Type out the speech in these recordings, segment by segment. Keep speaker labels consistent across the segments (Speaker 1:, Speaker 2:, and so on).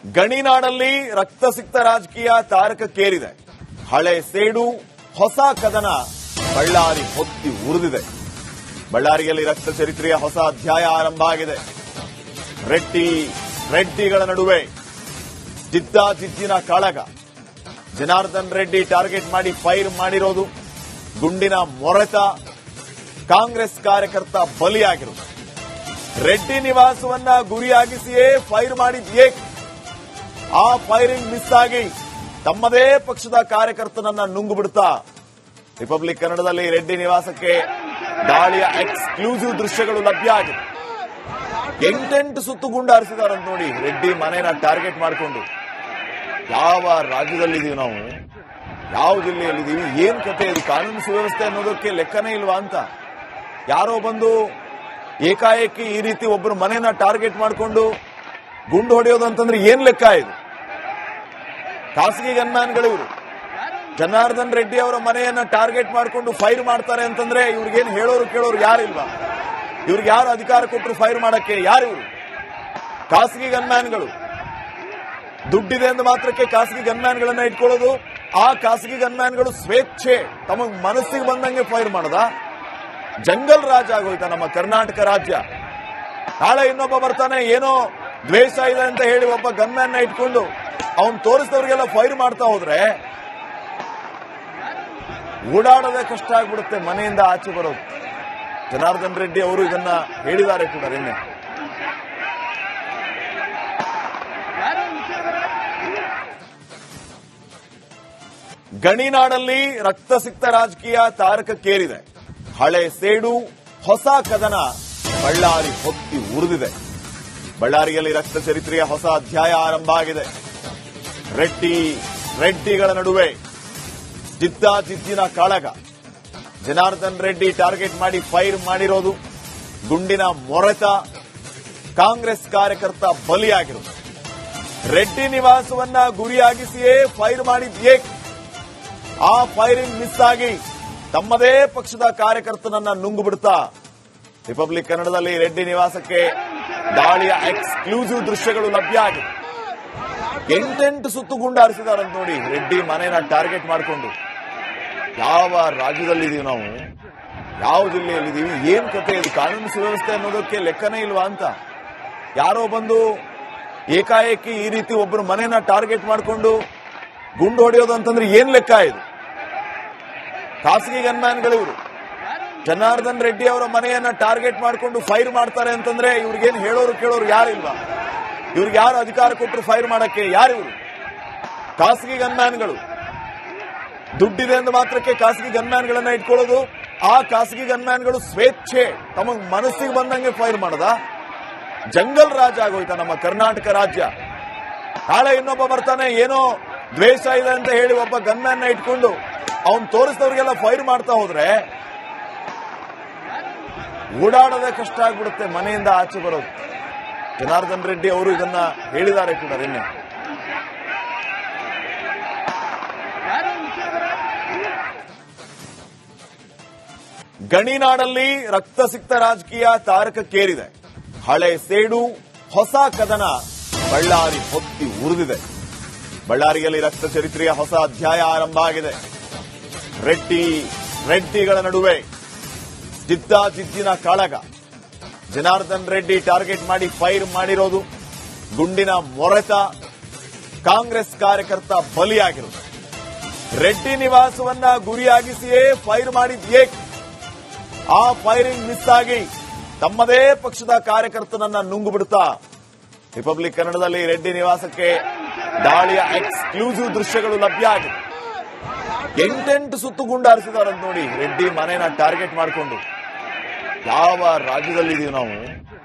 Speaker 1: ಗಣಿನಾಡಲ್ಲಿ ರಕ್ತಸಿಕ್ತ ರಾಜಕೀಯ ತಾರಕಕ್ಕೇರಿದೆ. ಹಳೆ ಸೇಡು, ಹೊಸ ಕದನ ಬಳ್ಳಾರಿ ಹೊತ್ತಿ ಉರಿದಿದೆ. ಬಳ್ಳಾರಿಯಲ್ಲಿ ರಕ್ತ ಚರಿತ್ರೆಯ ಹೊಸ ಅಧ್ಯಾಯ ಆರಂಭ ಆಗಿದೆ. ರೆಡ್ಡಿಗಳ ನಡುವೆ ಜಿದ್ದಾಜಿದ್ದಿನ ಕಾಳಗ. ಜನಾರ್ದನ್ ರೆಡ್ಡಿ ಟಾರ್ಗೆಟ್ ಮಾಡಿ ಫೈರ್ ಮಾಡಿರೋದು, ಗುಂಡಿನ ಮೊರೆತ, ಕಾಂಗ್ರೆಸ್ ಕಾರ್ಯಕರ್ತ ಬಲಿಯಾಗಿರುವುದು. ರೆಡ್ಡಿ ನಿವಾಸವನ್ನ ಗುರಿಯಾಗಿಸಿಯೇ ಫೈರ್ ಮಾಡಿದ್ಯೇ. ಆ ಫೈರಿಂಗ್ ಮಿಸ್ ಆಗಿ ತಮ್ಮದೇ ಪಕ್ಷದ ಕಾರ್ಯಕರ್ತನನ್ನ ನುಂಗು ಬಿಡ್ತಾ ರಿಪಬ್ಲಿಕ್ ಕನ್ನಡದಲ್ಲಿ ರೆಡ್ಡಿ ನಿವಾಸಕ್ಕೆ ದಾಳಿಯ ಎಕ್ಸ್ಕ್ಲೂಸಿವ್ ದೃಶ್ಯಗಳು ಲಭ್ಯ ಆಗಿದೆ. 8 ಸುತ್ತು ಗುಂಡಾರಿಸಿದಾರಂತ ನೋಡಿ ರೆಡ್ಡಿ ಮನೆಯನ್ನ ಟಾರ್ಗೆಟ್ ಮಾಡಿಕೊಂಡು. ಯಾವ ರಾಜ್ಯದಲ್ಲಿದ್ದೀವಿ ನಾವು, ಯಾವ ಜಿಲ್ಲೆಯಲ್ಲಿದ್ದೀವಿ, ಏನ್ ಕತೆ ಇದು? ಕಾನೂನು ಸುವ್ಯವಸ್ಥೆ ಅನ್ನೋದಕ್ಕೆ ಲೆಕ್ಕನೇ ಇಲ್ವಾ ಅಂತ ಯಾರೋ ಬಂದು ಏಕಾಏಕಿ ಈ ರೀತಿ ಒಬ್ಬರು ಮನೆಯನ್ನ ಟಾರ್ಗೆಟ್ ಮಾಡಿಕೊಂಡು ಗುಂಡು ಹೊಡೆಯೋದು ಅಂತಂದ್ರೆ ಏನ್ ಲೆಕ್ಕ ಇದು? ಖಾಸಗಿ ಗನ್ಮ್ಯಾನ್ಗಳಿವರು. ಜನಾರ್ದನ್ ರೆಡ್ಡಿ ಅವರ ಮನೆಯನ್ನ ಟಾರ್ಗೆಟ್ ಮಾಡಿಕೊಂಡು ಫೈರ್ ಮಾಡ್ತಾರೆ ಅಂತಂದ್ರೆ ಇವ್ರಿಗೇನು ಹೇಳೋರು ಕೇಳೋರು ಯಾರಿಲ್ವಾ? ಇವ್ರಿಗೆ ಯಾರು ಅಧಿಕಾರ ಕೊಟ್ಟರು ಫೈರ್ ಮಾಡಕ್ಕೆ? ಯಾರಿವರು? ಖಾಸಗಿ ಗನ್ಮ್ಯಾನ್ಗಳು. ದುಡ್ಡಿದೆ ಅಂದ ಮಾತ್ರಕ್ಕೆ ಖಾಸಗಿ ಗನ್ಮ್ಯಾನ್ಗಳನ್ನ ಇಟ್ಕೊಳ್ಳೋದು. ಆ ಖಾಸಗಿ ಗನ್ಮ್ಯಾನ್ಗಳು ಸ್ವೇಚ್ಛೆ ತಮಗ್ ಮನಸ್ಸಿಗೆ ಬಂದಂಗೆ ಫೈರ್ ಮಾಡದ? ಜಂಗಲ್ ರಾಜ ಆಗೋಯ್ತಾ ನಮ್ಮ ಕರ್ನಾಟಕ ರಾಜ್ಯ? ನಾಳೆ ಇನ್ನೊಬ್ಬ ಬರ್ತಾನೆ, ಏನೋ ದ್ವೇಷ ಇದೆ ಅಂತ ಹೇಳಿ ಒಬ್ಬ ಗನ್ಮ್ಯಾನ್ ಇಟ್ಕೊಂಡು ಅವನ್ ತೋರಿಸಿದವ್ರಿಗೆಲ್ಲ ಫೈರ್ ಮಾಡ್ತಾ ಹೋದ್ರೆ ಓಡಾಡೋದೇ ಕಷ್ಟ ಆಗ್ಬಿಡುತ್ತೆ ಮನೆಯಿಂದ ಆಚೆ ಬರೋದು. ಜನಾರ್ದನ್ ರೆಡ್ಡಿ ಅವರು ಇದನ್ನ ಹೇಳಿದ್ದಾರೆ ಕೂಡ ನಿನ್ನೆ. ಗಣಿನಾಡಲ್ಲಿ ರಕ್ತಸಿಕ್ತ ರಾಜಕೀಯ ತಾರಕಕ್ಕೇರಿದೆ. ಹಳೆ ಸೇಡು, ಹೊಸ ಕದನ ಬಳ್ಳಾರಿ ಹೊತ್ತಿ ಉರಿದಿದೆ. ಬಳ್ಳಾರಿಯಲ್ಲಿ ರಕ್ತ ಚರಿತ್ರೆಯ ಹೊಸ ಅಧ್ಯಾಯ ಆರಂಭ ಆಗಿದೆ. ರೆಡ್ಡಿಗಳ ನಡುವೆ ಜಿದ್ದಾಜಿದ್ದಿನ ಕಾಳಗ. ಜನಾರ್ದನ್ ರೆಡ್ಡಿ ಟಾರ್ಗೆಟ್ ಮಾಡಿ ಫೈರ್ ಮಾಡಿರೋದು, ಗುಂಡಿನ ಮೊರೆತ, ಕಾಂಗ್ರೆಸ್ ಕಾರ್ಯಕರ್ತ ಬಲಿಯಾಗಿರುವುದು. ರೆಡ್ಡಿ ನಿವಾಸವನ್ನ ಗುರಿಯಾಗಿಸಿಯೇ ಫೈರ್ ಮಾಡಿದ್ಯೇ. ಆ ಫೈರಿಂಗ್ ಮಿಸ್ ಆಗಿ ತಮ್ಮದೇ ಪಕ್ಷದ ಕಾರ್ಯಕರ್ತನನ್ನ ನುಂಗು ಬಿಡ್ತಾ ರಿಪಬ್ಲಿಕ್ ಕನ್ನಡದಲ್ಲಿ ರೆಡ್ಡಿ ನಿವಾಸಕ್ಕೆ ದಾಳಿಯ ಎಕ್ಸ್ಕ್ಲೂಸಿವ್ ದೃಶ್ಯಗಳು ಲಭ್ಯ ಆಗಿದೆ. 8 ಸುತ್ತು ಗುಂಡಾರಿಸಿದಾರಂತ ನೋಡಿ ರೆಡ್ಡಿ ಮನೆಯನ್ನ ಟಾರ್ಗೆಟ್ ಮಾಡಿಕೊಂಡು. ಯಾವ ರಾಜ್ಯದಲ್ಲಿದ್ದೀವಿ ನಾವು, ಯಾವ ಜಿಲ್ಲೆಯಲ್ಲಿದ್ದೀವಿ, ಏನ್ ಕತೆ ಇದು? ಕಾನೂನು ಸುವ್ಯವಸ್ಥೆ ಅನ್ನೋದಕ್ಕೆ ಲೆಕ್ಕನೇ ಇಲ್ವಾ ಅಂತ ಯಾರೋ ಬಂದು ಏಕಾಏಕಿ ಈ ರೀತಿ ಒಬ್ಬರು ಮನೆಯನ್ನ ಟಾರ್ಗೆಟ್ ಮಾಡಿಕೊಂಡು ಗುಂಡು ಹೊಡೆಯೋದು ಅಂತಂದ್ರೆ ಏನ್ ಲೆಕ್ಕ ಇದು? ಖಾಸಗಿ ಗನ್ಮ್ಯಾನ್ಗಳಿವರು. ಜನಾರ್ದನ್ ರೆಡ್ಡಿ ಅವರ ಮನೆಯನ್ನ ಟಾರ್ಗೆಟ್ ಮಾಡಿಕೊಂಡು ಫೈರ್ ಮಾಡ್ತಾರೆ ಅಂತಂದ್ರೆ ಇವ್ರಿಗೇನು ಹೇಳೋರು ಕೇಳೋರು ಯಾರಿಲ್ವಾ? ಇವ್ರಿಗೆ ಯಾರು ಅಧಿಕಾರ ಕೊಟ್ಟರು ಫೈರ್ ಮಾಡಕ್ಕೆ? ಯಾರಿವರು? ಖಾಸಗಿ ಗನ್ಮ್ಯಾನ್ಗಳು. ದುಡ್ಡಿದೆ ಅಂದ ಮಾತ್ರಕ್ಕೆ ಖಾಸಗಿ ಗನ್ಮ್ಯಾನ್ಗಳನ್ನ ಇಟ್ಕೊಳ್ಳೋದು. ಆ ಖಾಸಗಿ ಗನ್ಮ್ಯಾನ್ಗಳು ಸ್ವೇಚ್ಛೆ ತಮಗ್ ಮನಸ್ಸಿಗೆ ಬಂದಂಗೆ ಫೈರ್ ಮಾಡದ? ಜಂಗಲ್ ರಾಜ ಆಗೋಯ್ತಾ ನಮ್ಮ ಕರ್ನಾಟಕ ರಾಜ್ಯ? ನಾಳೆ ಇನ್ನೊಬ್ಬ ಬರ್ತಾನೆ, ಏನೋ ದ್ವೇಷ ಇದೆ ಅಂತ ಹೇಳಿ ಒಬ್ಬ ಗನ್ಮ್ಯಾನ್ ಇಟ್ಕೊಂಡು ಅವನ್ ತೋರಿಸಿದವ್ರಿಗೆಲ್ಲ ಫೈರ್ ಮಾಡ್ತಾ ಹೋದ್ರೆ ಓಡಾಡೋದೇ ಕಷ್ಟ ಆಗ್ಬಿಡುತ್ತೆ ಮನೆಯಿಂದ ಆಚೆ ಬರೋದು. ಜನಾರ್ದನ್ ರೆಡ್ಡಿ ಅವರು ಇದನ್ನ ಹೇಳಿದ್ದಾರೆ ಕೂಡ ನಿನ್ನೆ. ಗಣಿನಾಡಲ್ಲಿ ರಕ್ತಸಿಕ್ತ ರಾಜಕೀಯ ತಾರಕಕ್ಕೇರಿದೆ. ಹಳೆ ಸೇಡು, ಹೊಸ ಕದನ ಬಳ್ಳಾರಿ ಹೊತ್ತಿ ಉರಿದಿದೆ. ಬಳ್ಳಾರಿಯಲ್ಲಿ ರಕ್ತ ಚರಿತ್ರೆಯ ಹೊಸ ಅಧ್ಯಾಯ ಆರಂಭ ಆಗಿದೆ. ರೆಡ್ಡಿಗಳ ನಡುವೆ ಜಿದ್ದಾಜಿದ್ದಿನ ಕಾಳಗ. ಜನಾರ್ದನ್ ರೆಡ್ಡಿ ಟಾರ್ಗೆಟ್ ಮಾಡಿ ಫೈರ್ ಮಾಡಿರೋದು, ಗುಂಡಿನ ಮೊರೆತ, ಕಾಂಗ್ರೆಸ್ ಕಾರ್ಯಕರ್ತ ಬಲಿಯಾಗಿರುವುದು. ರೆಡ್ಡಿ ನಿವಾಸವನ್ನ ಗುರಿಯಾಗಿಸಿಯೇ ಫೈರ್ ಮಾಡಿದ್ಯೇ. ಆ ಫೈರಿಂಗ್ ಮಿಸ್ ಆಗಿ ತಮ್ಮದೇ ಪಕ್ಷದ ಕಾರ್ಯಕರ್ತನನ್ನ ನುಂಗು ಬಿಡ್ತಾ ರಿಪಬ್ಲಿಕ್ ಕನ್ನಡದಲ್ಲಿ ರೆಡ್ಡಿ ನಿವಾಸಕ್ಕೆ ದಾಳಿಯ ಎಕ್ಸ್ಕ್ಲೂಸಿವ್ ದೃಶ್ಯಗಳು ಲಭ್ಯ ಆಗಿದೆ. 8 ಸುತ್ತು ಗುಂಡಾರಿಸಿದಾರಂತ ನೋಡಿ ರೆಡ್ಡಿ ಮನೆಯನ್ನ ಟಾರ್ಗೆಟ್ ಮಾಡಿಕೊಂಡು. ಯಾವ ರಾಜ್ಯದಲ್ಲಿದ್ದೀವಿ ನಾವು,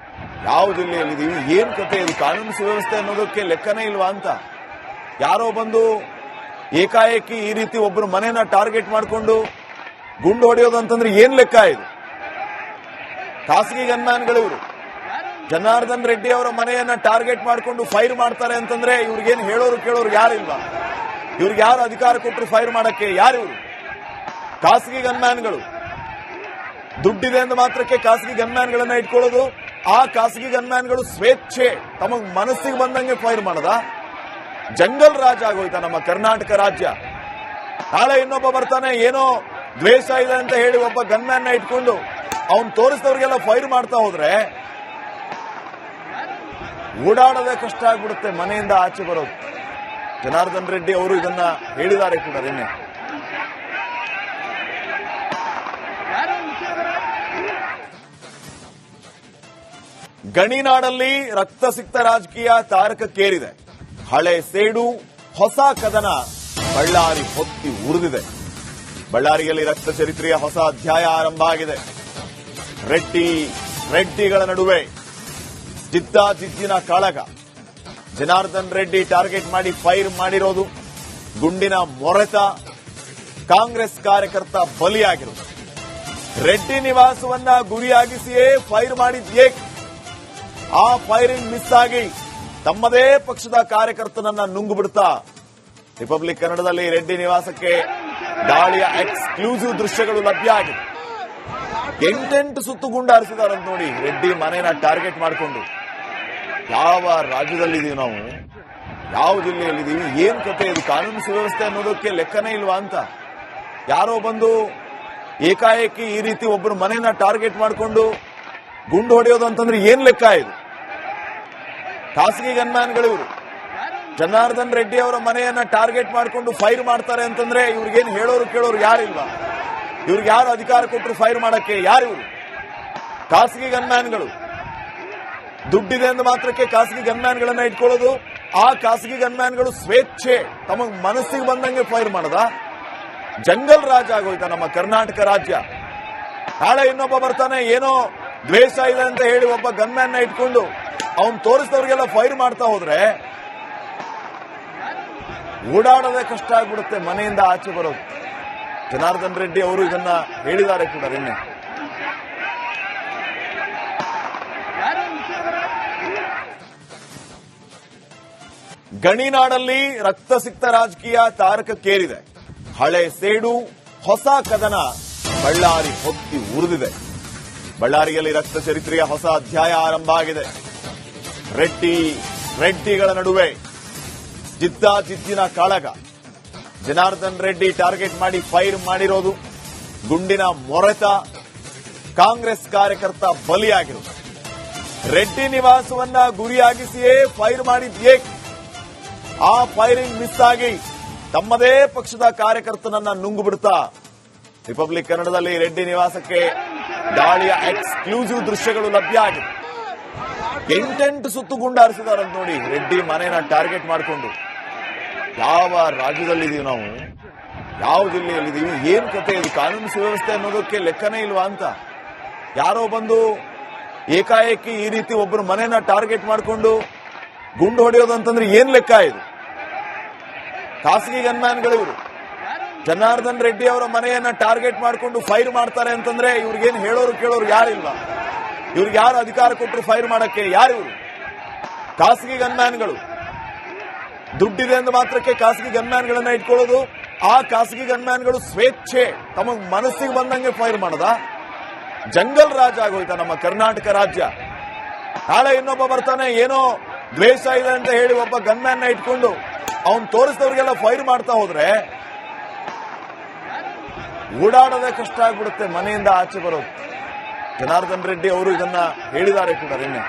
Speaker 1: ಯಾವ ಜಿಲ್ಲೆಯಲ್ಲಿದ್ದೀವಿ, ಏನ್ ಕತೆ ಇದು? ಕಾನೂನು ಸುವ್ಯವಸ್ಥೆ ಅನ್ನೋದಕ್ಕೆ ಲೆಕ್ಕನೇ ಇಲ್ವಾ ಅಂತ ಯಾರೋ ಬಂದು ಏಕಾಏಕಿ ಈ ರೀತಿ ಒಬ್ಬರು ಮನೆಯನ್ನ ಟಾರ್ಗೆಟ್ ಮಾಡಿಕೊಂಡು ಗುಂಡು ಹೊಡೆಯೋದು ಅಂತಂದ್ರೆ ಏನ್ ಲೆಕ್ಕ ಇದು? ಖಾಸಗಿ ಗನ್ಮ್ಯಾನ್ಗಳಿವರು. ಜನಾರ್ದನ್ ರೆಡ್ಡಿ ಅವರ ಮನೆಯನ್ನ ಟಾರ್ಗೆಟ್ ಮಾಡಿಕೊಂಡು ಫೈರ್ ಮಾಡ್ತಾರೆ ಅಂತಂದ್ರೆ ಇವ್ರಿಗೇನು ಹೇಳೋರು ಕೇಳೋರು ಯಾರಿಲ್ವಾ? ಇವ್ರಿಗೆ ಯಾರು ಅಧಿಕಾರ ಕೊಟ್ಟರು ಫೈರ್ ಮಾಡಕ್ಕೆ? ಯಾರಿವರು? ಖಾಸಗಿ ಗನ್ಮ್ಯಾನ್ಗಳು. ದುಡ್ಡಿದೆ ಅಂದ ಮಾತ್ರಕ್ಕೆ ಖಾಸಗಿ ಗನ್ಮ್ಯಾನ್ಗಳನ್ನ ಇಟ್ಕೊಳ್ಳೋದು. ಆ ಖಾಸಗಿ ಗನ್ಮ್ಯಾನ್ಗಳು ಸ್ವೇಚ್ಛೆ ತಮಗ್ ಮನಸ್ಸಿಗೆ ಬಂದಂಗೆ ಫೈರ್ ಮಾಡದ? ಜಂಗಲ್ ರಾಜ್ ಆಗೋಯ್ತಾ ನಮ್ಮ ಕರ್ನಾಟಕ ರಾಜ್ಯ. ನಾಳೆ ಇನ್ನೊಬ್ಬ ಬರ್ತಾನೆ, ಏನೋ ದ್ವೇಷ ಇದೆ ಅಂತ ಹೇಳಿ ಒಬ್ಬ ಗನ್ಮ್ಯಾನ್ ನ ಇಟ್ಕೊಂಡು ಅವನ್ ತೋರಿಸಿದವ್ರಿಗೆಲ್ಲ ಫೈರ್ ಮಾಡ್ತಾ ಹೋದ್ರೆ ಓಡಾಡೋದೇ ಕಷ್ಟ ಆಗ್ಬಿಡುತ್ತೆ, ಮನೆಯಿಂದ ಆಚೆ ಬರೋದು. ಜನಾರ್ದನ್ ರೆಡ್ಡಿ ಅವರು ಇದನ್ನ ಹೇಳಿದ್ದಾರೆ ಕೂಡ ನಿನ್ನೆ. ಗಣಿನಾಡಲ್ಲಿ ರಕ್ತಸಿಕ್ತ ರಾಜಕೀಯ ತಾರಕಕ್ಕೇರಿದೆ. ಹಳೆ ಸೇಡು, ಹೊಸ ಕದನ ಬಳ್ಳಾರಿ ಹೊತ್ತಿ ಉರಿದಿದೆ. ಬಳ್ಳಾರಿಯಲ್ಲಿ ರಕ್ತ ಚರಿತ್ರೆಯ ಹೊಸ ಅಧ್ಯಾಯ ಆರಂಭ ಆಗಿದೆ. ರೆಡ್ಡಿಗಳ ನಡುವೆ ಜಿದ್ದಿನ ಕಾಳಗ. ಜನಾರ್ದನ್ ರೆಡ್ಡಿ ಟಾರ್ಗೆಟ್ ಮಾಡಿ ಫೈರ್ ಮಾಡಿರೋದು, ಗುಂಡಿನ ಮೊರೆತ, ಕಾಂಗ್ರೆಸ್ ಕಾರ್ಯಕರ್ತ ಬಲಿಯಾಗಿರೋದು. ರೆಡ್ಡಿ ನಿವಾಸವನ್ನ ಗುರಿಯಾಗಿಸಿಯೇ ಫೈರ್ ಮಾಡಿದ್ಯೇ. ಆ ಫೈರಿಂಗ್ ಮಿಸ್ ಆಗಿ ತಮ್ಮದೇ ಪಕ್ಷದ ಕಾರ್ಯಕರ್ತನನ್ನ ನುಂಗು ಬಿಡ್ತಾ ರಿಪಬ್ಲಿಕ್ ಕನ್ನಡದಲ್ಲಿ ರೆಡ್ಡಿ ನಿವಾಸಕ್ಕೆ ದಾಳಿಯ ಎಕ್ಸ್ಕ್ಲೂಸಿವ್ ದೃಶ್ಯಗಳು ಲಭ್ಯ ಆಗಿದೆ. 8 ಸುತ್ತು ಗುಂಡಾರಿಸಿದಾರಂತ ನೋಡಿ ರೆಡ್ಡಿ ಮನೆನ ಟಾರ್ಗೆಟ್ ಮಾಡಿಕೊಂಡು. ಯಾವ ರಾಜ್ಯದಲ್ಲಿದ್ದೀವಿ ನಾವು, ಯಾವ ಜಿಲ್ಲೆಯಲ್ಲಿದ್ದೀವಿ, ಏನ್ ಕತೆ ಇದು, ಕಾನೂನು ಸುವ್ಯವಸ್ಥೆ ಅನ್ನೋದಕ್ಕೆ ಲೆಕ್ಕನೇ ಇಲ್ವಾ ಅಂತ. ಯಾರೋ ಬಂದು ಏಕಾಏಕಿ ಈ ರೀತಿ ಒಬ್ಬರು ಮನೆನ ಟಾರ್ಗೆಟ್ ಮಾಡಿಕೊಂಡು ಗುಂಡು ಹೊಡೆಯೋದು ಅಂತಂದ್ರೆ ಏನ್ ಲೆಕ್ಕ ಇದು? ಖಾಸಗಿ ಗನ್ಮ್ಯಾನ್ಗಳು ಇವರು. ಜನಾರ್ದನ್ ರೆಡ್ಡಿ ಅವರ ಮನೆಯನ್ನ ಟಾರ್ಗೆಟ್ ಮಾಡಿಕೊಂಡು ಫೈರ್ ಮಾಡ್ತಾರೆ ಅಂತಂದ್ರೆ ಇವ್ರಿಗೇನು ಹೇಳೋರು ಕೇಳೋರು ಯಾರಿಲ್ವಾ? ಇವ್ರಿಗೆ ಯಾರು ಅಧಿಕಾರ ಕೊಟ್ಟರು ಫೈರ್ ಮಾಡಕ್ಕೆ? ಯಾರಿವರು? ಖಾಸಗಿ ಗನ್ಮ್ಯಾನ್ಗಳು. ದುಡ್ಡಿದೆ ಅಂದ ಮಾತ್ರಕ್ಕೆ ಖಾಸಗಿ ಗನ್ಮ್ಯಾನ್ಗಳನ್ನ ಇಟ್ಕೊಳ್ಳೋದು. ಆ ಖಾಸಗಿ ಗನ್ಮ್ಯಾನ್ಗಳು ಸ್ವೇಚ್ಛೆ ತಮಗ್ ಮನಸ್ಸಿಗೆ ಬಂದಂಗೆ ಫೈರ್ ಮಾಡದ. ಜಂಗಲ್ ರಾಜ್ ಆಗೋಯ್ತಾ ನಮ್ಮ ಕರ್ನಾಟಕ ರಾಜ್ಯ. ನಾಳೆ ಇನ್ನೊಬ್ಬ ಬರ್ತಾನೆ, ಏನೋ ದ್ವೇಷ ಇದೆ ಅಂತ ಹೇಳಿ ಒಬ್ಬ ಗನ್ಮ್ಯಾನ್ ನ ಇಟ್ಕೊಂಡು ಅವನ್ ತೋರಿಸಿದವ್ರಿಗೆಲ್ಲ ಫೈರ್ ಮಾಡ್ತಾ ಹೋದ್ರೆ ಓಡಾಡೋದೇ ಕಷ್ಟ ಆಗ್ಬಿಡುತ್ತೆ, ಮನೆಯಿಂದ ಆಚೆ ಬರೋದು. ಜನಾರ್ದನ್ ರೆಡ್ಡಿ ಅವರು ಇದನ್ನ ಹೇಳಿದ್ದಾರೆ ಕೂಡ ನಿನ್ನೆ. ಗಣಿನಾಡಲ್ಲಿ ರಕ್ತಸಿಕ್ತ ರಾಜಕೀಯ ತಾರಕಕ್ಕೇರಿದೆ. ಹಳೆ ಸೇಡು, ಹೊಸ ಕದನ ಬಳ್ಳಾರಿ ಹೊತ್ತಿ ಉರಿದಿದೆ. ಬಳ್ಳಾರಿಯಲ್ಲಿ ರಕ್ತ ಚರಿತ್ರೆಯ ಹೊಸ ಅಧ್ಯಾಯ ಆರಂಭ ಆಗಿದೆ. ರೆಡ್ಡಿಗಳ ನಡುವೆ ಜಿದ್ದಿನ ಕಾಳಗ. ಜನಾರ್ದನ್ ರೆಡ್ಡಿ ಟಾರ್ಗೆಟ್ ಮಾಡಿ ಫೈರ್ ಮಾಡಿರೋದು, ಗುಂಡಿನ ಮೊರೆತ, ಕಾಂಗ್ರೆಸ್ ಕಾರ್ಯಕರ್ತ ಬಲಿಯಾಗಿರೋದು. ರೆಡ್ಡಿ ನಿವಾಸವನ್ನ ಗುರಿಯಾಗಿಸಿಯೇ ಫೈರ್ ಮಾಡಿದ್ಯೇ. ಆ ಫೈರಿಂಗ್ ಮಿಸ್ ಆಗಿ ತಮ್ಮದೇ ಪಕ್ಷದ ಕಾರ್ಯಕರ್ತನನ್ನ ನುಂಗು ಬಿಡ್ತಾ ರಿಪಬ್ಲಿಕ್ ಕನ್ನಡದಲ್ಲಿ ರೆಡ್ಡಿ ನಿವಾಸಕ್ಕೆ ದಾಳಿಯ ಎಕ್ಸ್ಕ್ಲೂಸಿವ್ ದೃಶ್ಯಗಳು ಲಭ್ಯ ಆಗಿದೆ. 8 ಸುತ್ತು ಗುಂಡಾರಿಸಿದಾರಂತ ನೋಡಿ ರೆಡ್ಡಿ ಮನೆನ ಟಾರ್ಗೆಟ್ ಮಾಡಿಕೊಂಡು. ಯಾವ ರಾಜ್ಯದಲ್ಲಿದ್ದೀವಿ ನಾವು, ಯಾವ ಜಿಲ್ಲೆಯಲ್ಲಿದ್ದೀವಿ, ಏನ್ ಕತೆ ಇದು, ಕಾನೂನು ಸುವ್ಯವಸ್ಥೆ ಅನ್ನೋದಕ್ಕೆ ಲೆಕ್ಕನೇ ಇಲ್ವಾ ಅಂತ. ಯಾರೋ ಬಂದು ಏಕಾಏಕಿ ಈ ರೀತಿ ಒಬ್ಬರು ಮನೆನ ಟಾರ್ಗೆಟ್ ಮಾಡಿಕೊಂಡು ಗುಂಡು ಹೊಡೆಯೋದು ಅಂತಂದ್ರೆ ಏನ್ ಲೆಕ್ಕ ಇದು? ಖಾಸಗಿ ಗನ್ಮ್ಯಾನ್ಗಳು ಇವರು. ಜನಾರ್ದನ್ ರೆಡ್ಡಿ ಅವರ ಮನೆಯನ್ನ ಟಾರ್ಗೆಟ್ ಮಾಡಿಕೊಂಡು ಫೈರ್ ಮಾಡ್ತಾರೆ ಅಂತಂದ್ರೆ ಇವ್ರಿಗೇನು ಹೇಳೋರು ಕೇಳೋರು ಯಾರಿಲ್ವಾ? ಇವ್ರಿಗೆ ಯಾರು ಅಧಿಕಾರ ಕೊಟ್ಟರು ಫೈರ್ ಮಾಡಕ್ಕೆ? ಯಾರಿವರು? ಖಾಸಗಿ ಗನ್ಮ್ಯಾನ್ಗಳು. ದುಡ್ಡಿದೆ ಅಂದ ಮಾತ್ರಕ್ಕೆ ಖಾಸಗಿ ಗನ್ಮ್ಯಾನ್ಗಳನ್ನ ಇಟ್ಕೊಳ್ಳೋದು. ಆ ಖಾಸಗಿ ಗನ್ಮ್ಯಾನ್ಗಳು ಸ್ವೇಚ್ಛೆ ತಮಗ್ ಮನಸ್ಸಿಗೆ ಬಂದಂಗೆ ಫೈರ್ ಮಾಡದ. ಜಂಗಲ್ ರಾಜ್ ಆಗೋಯ್ತಾ ನಮ್ಮ ಕರ್ನಾಟಕ ರಾಜ್ಯ. ನಾಳೆ ಇನ್ನೊಬ್ಬ ಬರ್ತಾನೆ, ಏನೋ ದ್ವೇಷ ಇದೆ ಅಂತ ಹೇಳಿ ಒಬ್ಬ ಗನ್ಮ್ಯಾನ್ ನ ಇಟ್ಕೊಂಡು ಅವನ್ ತೋರಿಸಿದವ್ರಿಗೆಲ್ಲ ಫೈರ್ ಮಾಡ್ತಾ ಹೋದ್ರೆ ಓಡಾಡೋದೇ ಕಷ್ಟ ಆಗ್ಬಿಡುತ್ತೆ, ಮನೆಯಿಂದ ಆಚೆ ಬರೋದು. ಜನಾರ್ದನ್ ರೆಡ್ಡಿ ಅವರು ಇದನ್ನ ಹೇಳಿದ್ದಾರೆ ಕೂಡ ನಿನ್ನೆ.